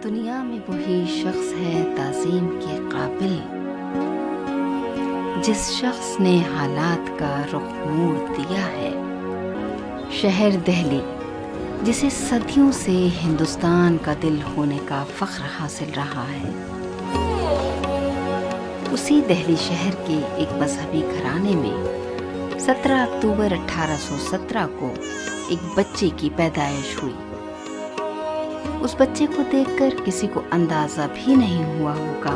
دنیا میں وہی شخص ہے تعظیم کے قابل جس شخص نے حالات کا رخ موڑ دیا ہے. شہر دہلی جسے صدیوں سے ہندوستان کا دل ہونے کا فخر حاصل رہا ہے، اسی دہلی شہر کے ایک مذہبی گھرانے میں 17 اکتوبر 1817 کو ایک بچے کی پیدائش ہوئی. اس بچے کو دیکھ کر کسی کو اندازہ بھی نہیں ہوا ہوگا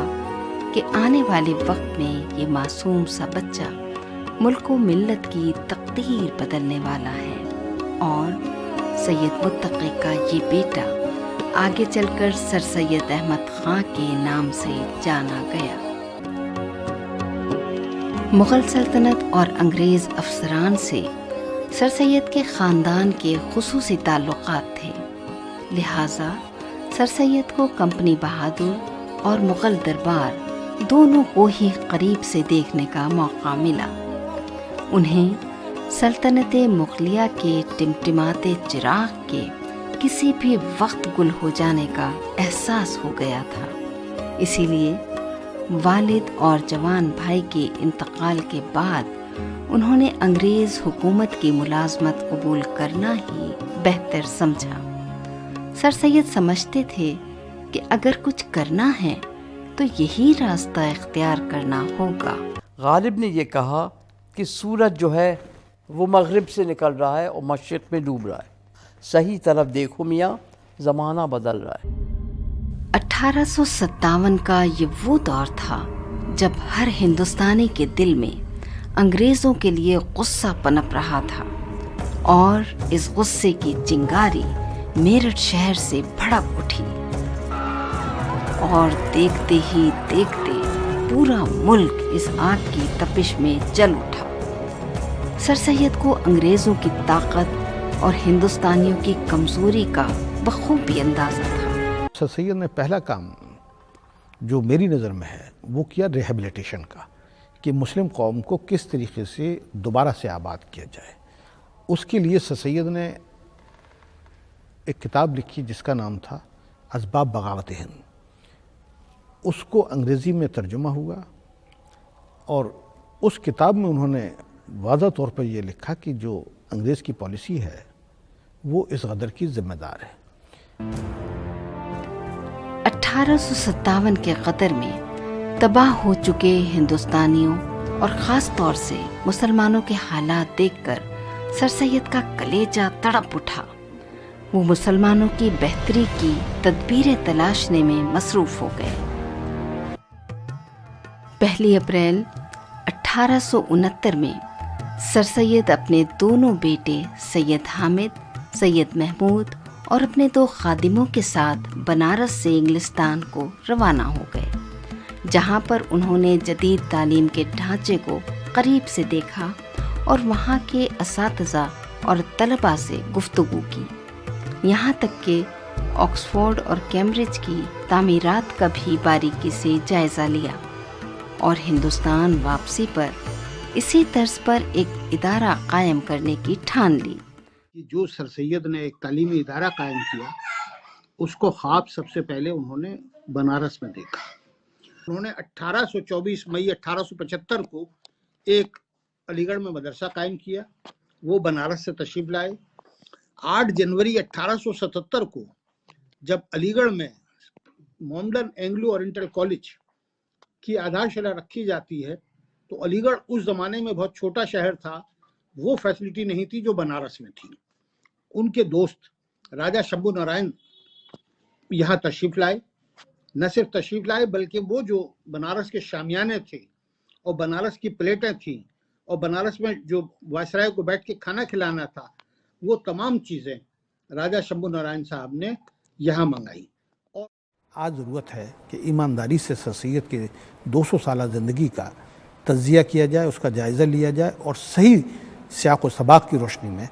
کہ آنے والے وقت میں یہ معصوم سا بچہ ملک و ملت کی تقدیر بدلنے والا ہے، اور سید متقی کا یہ بیٹا آگے چل کر سر سید احمد خان کے نام سے جانا گیا. مغل سلطنت اور انگریز افسران سے سر سید کے خاندان کے خصوصی تعلقات تھے، لہٰذا سر سید کو کمپنی بہادر اور مغل دربار دونوں کو ہی قریب سے دیکھنے کا موقع ملا. انہیں سلطنت مغلیہ کے ٹمٹماتے چراغ کے کسی بھی وقت گل ہو جانے کا احساس ہو گیا تھا. اسی لیے والد اور جوان بھائی کے انتقال کے بعد انہوں نے انگریز حکومت کی ملازمت قبول کرنا ہی بہتر سمجھا. سر سید سمجھتے تھے کہ اگر کچھ کرنا ہے تو یہی راستہ اختیار کرنا ہوگا. غالب نے یہ کہا کہ سورج جو ہے وہ مغرب سے نکل رہا ہے اور مشرق میں ڈوب رہا ہے. صحیح طرف دیکھو میاں، زمانہ بدل رہا ہے. 1857 کا یہ وہ دور تھا جب ہر ہندوستانی کے دل میں انگریزوں کے لیے غصہ پنپ رہا تھا، اور اس غصے کی چنگاری میرٹھ شہر سے بھڑک اٹھی، اور دیکھتے ہی دیکھتے پورا ملک اس آگ کی تپش میں جل اٹھا. سر سید کو انگریزوں کی طاقت اور ہندوستانیوں کی کمزوری کا بخوبی اندازہ تھا. سر سید نے پہلا کام جو میری نظر میں ہے وہ کیا ریہیبلیٹیشن کا، کہ مسلم قوم کو کس طریقے سے دوبارہ سے آباد کیا جائے. اس کے لیے سر سید نے ایک کتاب لکھی جس کا نام تھا اسباب بغاوت ہند. اس کو انگریزی میں ترجمہ ہوا، اور اس کتاب میں انہوں نے واضح طور پر یہ لکھا کہ جو انگریز کی پالیسی ہے وہ اس غدر کی ذمہ دار ہے. 1857 کے غدر میں تباہ ہو چکے ہندوستانیوں اور خاص طور سے مسلمانوں کے حالات دیکھ کر سر سید کا کلیجہ تڑپ اٹھا. وہ مسلمانوں کی بہتری کی تدبیریں تلاشنے میں مصروف ہو گئے. 1 اپریل 1869 میں سر سید اپنے دونوں بیٹے سید حامد، سید محمود اور اپنے 2 خادموں کے ساتھ بنارس سے انگلستان کو روانہ ہو گئے، جہاں پر انہوں نے جدید تعلیم کے ڈھانچے کو قریب سے دیکھا اور وہاں کے اساتذہ اور طلباء سے گفتگو کی، یہاں تک کہ آکسفورڈ اور کیمبرج کی تعمیرات کا بھی باریکی سے جائزہ لیا، اور ہندوستان واپسی پر اسی طرز پر ایک ادارہ قائم کرنے کی ٹھان لی. جو سر سید نے ایک تعلیمی ادارہ قائم کیا، اس کو خواب سب سے پہلے انہوں نے بنارس میں دیکھا. انہوں نے 24 مئی 1875 کو ایک علی گڑھ میں مدرسہ قائم کیا. وہ بنارس سے تشریف لائے. 8 جنوری 1877 کو جب علی گڑھ میں ماڈرن اینگلو اورینٹل کالج کی آدھارشلا رکھی جاتی ہے، تو علی گڑھ اس زمانے میں بہت چھوٹا شہر تھا، وہ فیسلٹی نہیں تھی جو بنارس میں تھی. ان کے دوست راجہ شمبھو نارائن یہاں تشریف لائے. نہ صرف تشریف لائے بلکہ وہ جو بنارس کے شامیانے تھے اور بنارس کی پلیٹیں تھیں اور بنارس میں جو وائسرائے کو بیٹھ کے کھانا کھلانا تھا، وہ تمام چیزیں راجہ شمبھو نارائن صاحب نے یہاں منگائی. اور آج ضرورت ہے کہ ایمانداری سے سر سید کے 200 سالہ زندگی کا تجزیہ کیا جائے، اس کا جائزہ لیا جائے، اور صحیح سیاق و سباق کی روشنی میں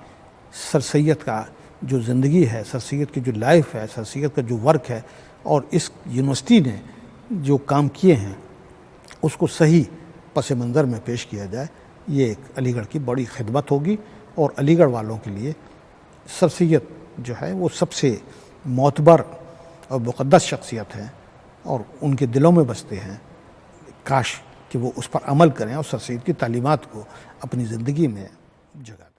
سر سید کا جو زندگی ہے، سر سید کی جو لائف ہے، سر سید کا جو ورک ہے، اور اس یونیورسٹی نے جو کام کیے ہیں اس کو صحیح پس منظر میں پیش کیا جائے. یہ ایک علی گڑھ کی بڑی خدمت ہوگی، اور علی گڑھ والوں کے لیے سر سید جو ہے وہ سب سے معتبر اور مقدس شخصیت ہیں اور ان کے دلوں میں بستے ہیں، کاش کہ وہ اس پر عمل کریں اور سر سید کی تعلیمات کو اپنی زندگی میں جگہ دیں۔